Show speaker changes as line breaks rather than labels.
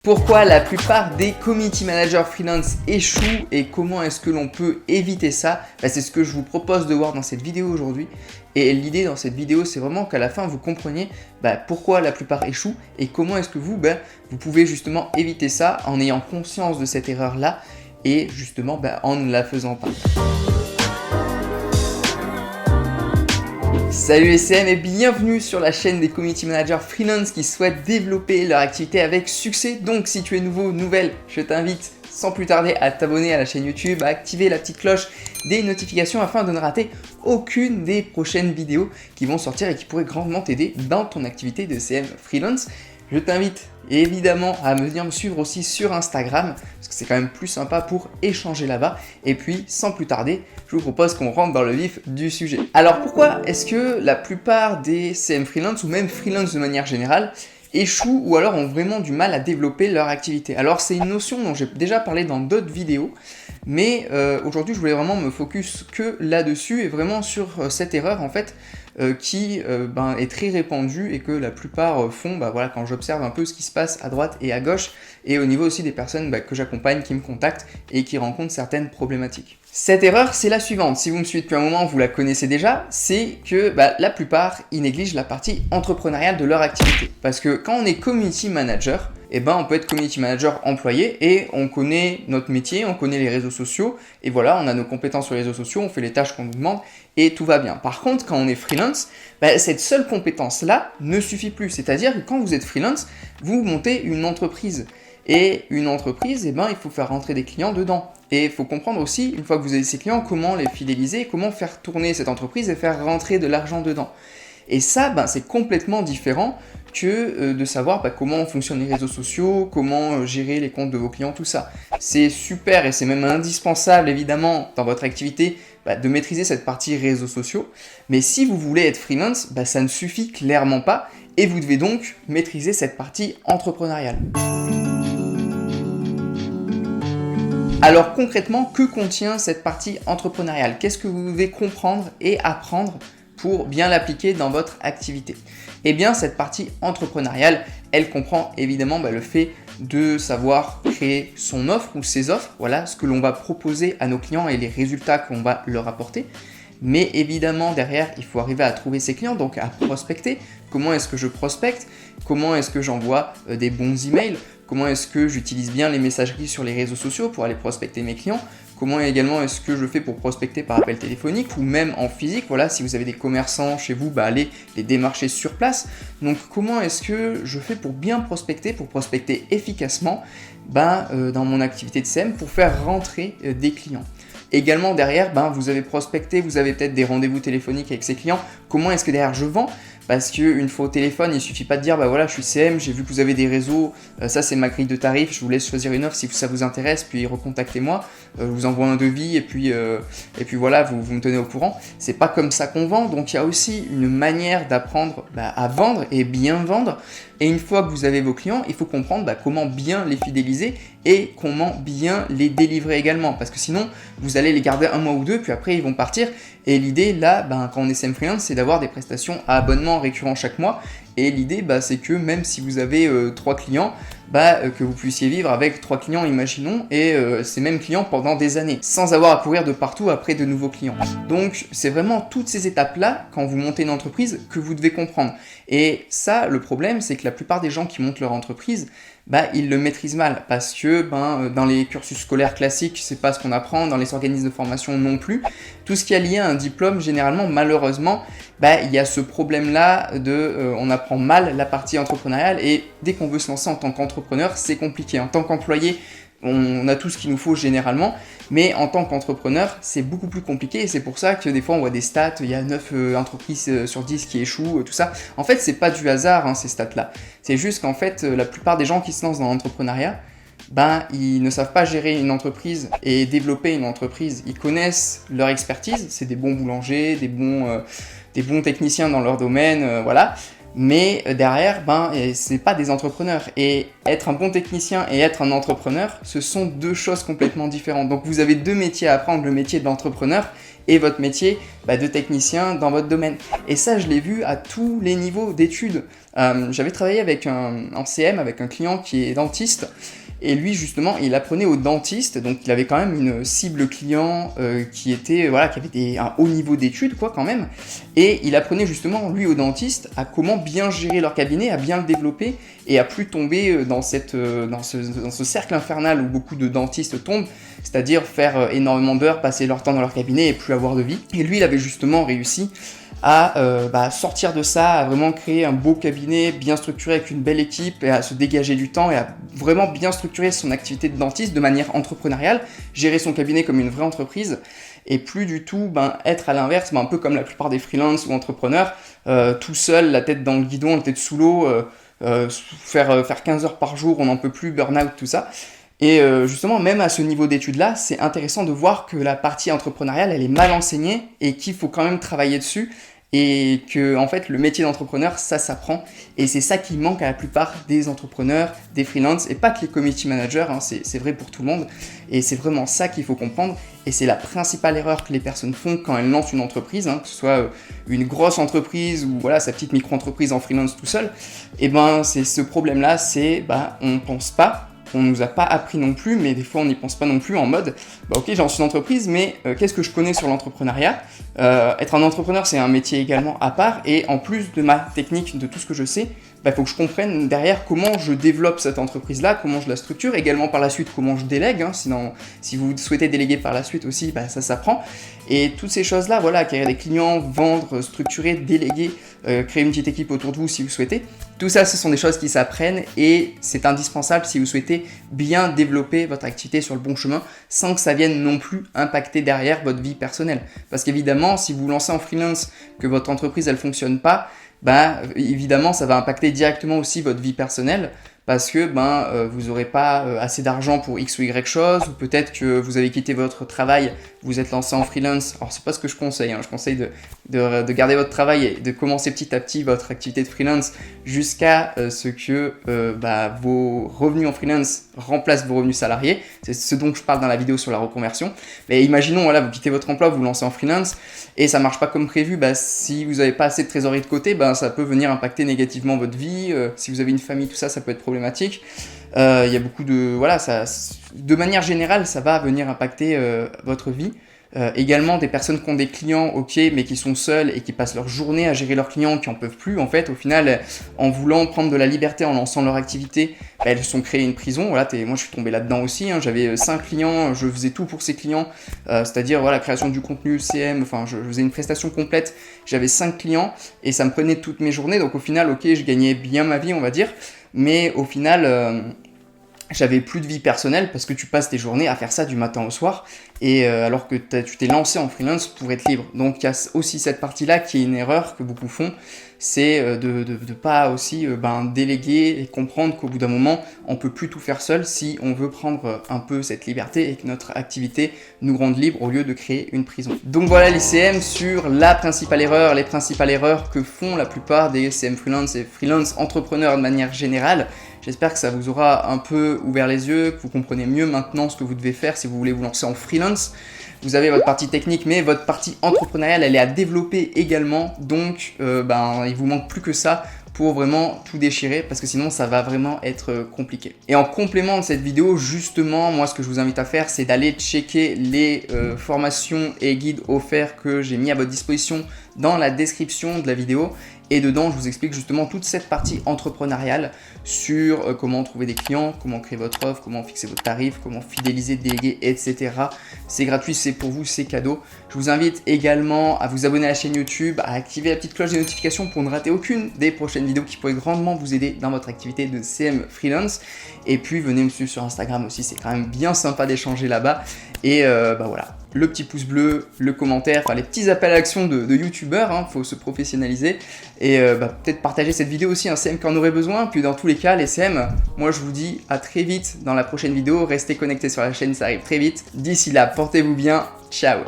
Pourquoi la plupart des community managers freelance échouent et comment est-ce que l'on peut éviter ça? C'est ce que je vous propose de voir dans cette vidéo aujourd'hui. Et l'idée dans cette vidéo, c'est vraiment qu'à la fin, vous compreniez pourquoi la plupart échouent et comment est-ce que vous pouvez justement éviter ça en ayant conscience de cette erreur-là et justement en ne la faisant pas. Salut SCM et bienvenue sur la chaîne des community managers freelance qui souhaitent développer leur activité avec succès. Donc si tu es nouveau, nouvelle, je t'invite sans plus tarder à t'abonner à la chaîne YouTube, à activer la petite cloche des notifications afin de ne rater aucune des prochaines vidéos qui vont sortir et qui pourraient grandement t'aider dans ton activité de CM freelance. Je t'invite évidemment à venir me suivre aussi sur Instagram parce que c'est quand même plus sympa pour échanger là-bas. Et puis sans plus tarder, je vous propose qu'on rentre dans le vif du sujet. Alors pourquoi est-ce que la plupart des CM freelance ou même freelance de manière générale échouent ou alors ont vraiment du mal à développer leur activité? Alors c'est une notion dont j'ai déjà parlé dans d'autres vidéos, mais aujourd'hui je voulais vraiment me focus que là-dessus et vraiment sur cette erreur en fait qui est très répandue et que la plupart font quand j'observe un peu ce qui se passe à droite et à gauche et au niveau aussi des personnes que j'accompagne, qui me contactent et qui rencontrent certaines problématiques. Cette erreur, c'est la suivante. Si vous me suivez depuis un moment, vous la connaissez déjà, c'est que la plupart, ils négligent la partie entrepreneuriale de leur activité. Parce que quand on est community manager, on peut être community manager employé et on connaît notre métier, on connaît les réseaux sociaux et voilà, on a nos compétences sur les réseaux sociaux, on fait les tâches qu'on nous demande et tout va bien. Par contre, quand on est freelance, cette seule compétence-là ne suffit plus. C'est-à-dire que quand vous êtes freelance, vous montez une entreprise. Et une entreprise, il faut faire rentrer des clients dedans. Et il faut comprendre aussi, une fois que vous avez ces clients, comment les fidéliser, comment faire tourner cette entreprise et faire rentrer de l'argent dedans. Et ça, c'est complètement différent que de savoir comment fonctionnent les réseaux sociaux, comment gérer les comptes de vos clients, tout ça. C'est super et c'est même indispensable, évidemment, dans votre activité, de maîtriser cette partie réseaux sociaux. Mais si vous voulez être freelance, ça ne suffit clairement pas et vous devez donc maîtriser cette partie entrepreneuriale. Alors concrètement, que contient cette partie entrepreneuriale? Qu'est-ce que vous devez comprendre et apprendre pour bien l'appliquer dans votre activité? Eh bien, cette partie entrepreneuriale, elle comprend évidemment le fait de savoir créer son offre ou ses offres, voilà ce que l'on va proposer à nos clients et les résultats qu'on va leur apporter. Mais évidemment, derrière, il faut arriver à trouver ses clients, donc à prospecter. Comment est-ce que je prospecte? Comment est-ce que j'envoie des bons emails? Comment est-ce que j'utilise bien les messageries sur les réseaux sociaux pour aller prospecter mes clients? Comment également est-ce que je fais pour prospecter par appel téléphonique ou même en physique? Voilà, si vous avez des commerçants chez vous, allez les démarcher sur place. Donc comment est-ce que je fais pour bien prospecter, pour prospecter efficacement dans mon activité de CM pour faire rentrer des clients? Également derrière, vous avez prospecté, vous avez peut-être des rendez-vous téléphoniques avec ces clients. Comment est-ce que derrière je vends? Parce qu'une fois au téléphone, il ne suffit pas de dire voilà, je suis CM, j'ai vu que vous avez des réseaux, ça c'est ma grille de tarifs, je vous laisse choisir une offre si ça vous intéresse, puis recontactez-moi, je vous envoie un devis et puis voilà, vous me tenez au courant. C'est pas comme ça qu'on vend, donc il y a aussi une manière d'apprendre à vendre et bien vendre. Et une fois que vous avez vos clients, il faut comprendre comment bien les fidéliser et comment bien les délivrer également. Parce que sinon, vous allez les garder un mois ou deux, puis après ils vont partir. Et l'idée là, quand on est CM freelance, c'est d'avoir des prestations à abonnement récurrent chaque mois. Et l'idée, c'est que même si vous avez 3 clients, que vous puissiez vivre avec 3 clients, imaginons, et ces mêmes clients pendant des années, sans avoir à courir de partout après de nouveaux clients. Donc, c'est vraiment toutes ces étapes-là, quand vous montez une entreprise, que vous devez comprendre. Et ça, le problème, c'est que la plupart des gens qui montent leur entreprise, ils le maîtrisent mal parce que dans les cursus scolaires classiques, c'est pas ce qu'on apprend, dans les organismes de formation non plus. Tout ce qui est lié à un diplôme, généralement, malheureusement, il y a ce problème-là on apprend mal la partie entrepreneuriale et dès qu'on veut se lancer en tant qu'entrepreneur, c'est compliqué. En tant qu'employé, on a tout ce qu'il nous faut généralement, mais en tant qu'entrepreneur, c'est beaucoup plus compliqué et c'est pour ça que des fois on voit des stats, il y a 9 entreprises sur 10 qui échouent, tout ça. En fait, c'est pas du hasard ces stats-là. C'est juste qu'en fait, la plupart des gens qui se lancent dans l'entrepreneuriat, ils ne savent pas gérer une entreprise et développer une entreprise. Ils connaissent leur expertise, c'est des bons boulangers, des bons techniciens dans leur domaine, voilà. mais derrière, c'est pas des entrepreneurs. Et être un bon technicien et être un entrepreneur, ce sont deux choses complètement différentes. Donc vous avez deux métiers à apprendre, le métier d'entrepreneur et votre métier de technicien dans votre domaine. Et ça, je l'ai vu à tous les niveaux d'études. J'avais travaillé en CM avec un client qui est dentiste. Et lui, justement, il apprenait aux dentistes, donc il avait quand même une cible client qui avait un haut niveau d'études, quoi, quand même. Et il apprenait justement, lui, aux dentistes, à comment bien gérer leur cabinet, à bien le développer et à plus tomber dans ce cercle infernal où beaucoup de dentistes tombent, c'est-à-dire faire énormément d'heures, passer leur temps dans leur cabinet et plus avoir de vie. Et lui, il avait justement réussi à sortir de ça, à vraiment créer un beau cabinet bien structuré avec une belle équipe et à se dégager du temps et à vraiment bien structurer son activité de dentiste de manière entrepreneuriale, gérer son cabinet comme une vraie entreprise et plus du tout être à l'inverse, un peu comme la plupart des freelances ou entrepreneurs, tout seul, la tête dans le guidon, la tête sous l'eau, faire 15 heures par jour, on n'en peut plus, burn-out, tout ça. Et justement, même à ce niveau d'études-là, c'est intéressant de voir que la partie entrepreneuriale, elle est mal enseignée et qu'il faut quand même travailler dessus et que en fait, le métier d'entrepreneur, ça s'apprend et c'est ça qui manque à la plupart des entrepreneurs, des freelances et pas que les community managers, c'est vrai pour tout le monde et c'est vraiment ça qu'il faut comprendre et c'est la principale erreur que les personnes font quand elles lancent une entreprise, que ce soit une grosse entreprise ou sa petite micro-entreprise en freelance tout seul, et c'est ce problème-là, on pense pas. On nous a pas appris non plus, mais des fois on n'y pense pas non plus en mode ok, j'ai lancé une entreprise, mais qu'est-ce que je connais sur l'entrepreneuriat ? Être un entrepreneur, c'est un métier également à part, et en plus de ma technique, de tout ce que je sais, faut que je comprenne derrière comment je développe cette entreprise-là, comment je la structure, également par la suite comment je délègue, sinon si vous souhaitez déléguer par la suite aussi, ça s'apprend. Et toutes ces choses-là, acquérir des clients, vendre, structurer, déléguer, créer une petite équipe autour de vous si vous souhaitez, tout ça ce sont des choses qui s'apprennent et c'est indispensable si vous souhaitez bien développer votre activité sur le bon chemin sans que ça vienne non plus impacter derrière votre vie personnelle. Parce qu'évidemment, si vous vous lancez en freelance, que votre entreprise elle fonctionne pas, évidemment ça va impacter directement aussi votre vie personnelle parce que vous n'aurez pas assez d'argent pour X ou Y chose, ou peut-être que vous avez quitté votre travail, vous êtes lancé en freelance. Alors c'est pas ce que je conseille, je conseille de garder votre travail et de commencer petit à petit votre activité de freelance jusqu'à ce que vos revenus en freelance remplacent vos revenus salariés. C'est ce dont je parle dans la vidéo sur la reconversion. Mais imaginons, vous quittez votre emploi, vous vous lancez en freelance et ça marche pas comme prévu, si vous n'avez pas assez de trésorerie de côté, ça peut venir impacter négativement votre vie. Si vous avez une famille, tout ça, ça peut être problématique. Il y a beaucoup de manière générale, ça va venir impacter votre vie. Également des personnes qui ont des clients mais qui sont seules et qui passent leur journée à gérer leurs clients, qui en peuvent plus en fait, au final en voulant prendre de la liberté en lançant leur activité, elles se sont créées une prison. Moi je suis tombé là-dedans aussi, j'avais 5 clients, je faisais tout pour ces clients, c'est-à-dire la création du contenu, CM, je faisais une prestation complète, j'avais 5 clients et ça me prenait toutes mes journées, donc au final je gagnais bien ma vie on va dire, mais au final j'avais plus de vie personnelle parce que tu passes tes journées à faire ça du matin au soir et alors que tu t'es lancé en freelance pour être libre. Donc il y a aussi cette partie-là qui est une erreur que beaucoup font, c'est de pas aussi déléguer et comprendre qu'au bout d'un moment, on peut plus tout faire seul si on veut prendre un peu cette liberté et que notre activité nous rende libre au lieu de créer une prison. Donc voilà les CM sur les principales erreurs que font la plupart des CM freelance et freelance entrepreneurs de manière générale. J'espère que ça vous aura un peu ouvert les yeux, que vous comprenez mieux maintenant ce que vous devez faire si vous voulez vous lancer en freelance. Vous avez votre partie technique, mais votre partie entrepreneuriale, elle est à développer également. Donc, il vous manque plus que ça pour vraiment tout déchirer parce que sinon ça va vraiment être compliqué. Et en complément de cette vidéo, justement, moi ce que je vous invite à faire, c'est d'aller checker les formations et guides offerts que j'ai mis à votre disposition dans la description de la vidéo. Et dedans, je vous explique justement toute cette partie entrepreneuriale sur comment trouver des clients, comment créer votre offre, comment fixer votre tarif, comment fidéliser, déléguer, etc. C'est gratuit, c'est pour vous, c'est cadeau. Je vous invite également à vous abonner à la chaîne YouTube, à activer la petite cloche des notifications pour ne rater aucune des prochaines vidéos qui pourraient grandement vous aider dans votre activité de CM freelance. Et puis, venez me suivre sur Instagram aussi, c'est quand même bien sympa d'échanger là-bas. Et voilà, le petit pouce bleu, le commentaire, les petits appels à l'action de youtubeurs, faut se professionnaliser. Et peut-être partager cette vidéo aussi, un CM qui en aurait besoin. Puis dans tous les cas, les CM, moi je vous dis à très vite dans la prochaine vidéo. Restez connectés sur la chaîne, ça arrive très vite. D'ici là, portez-vous bien, ciao.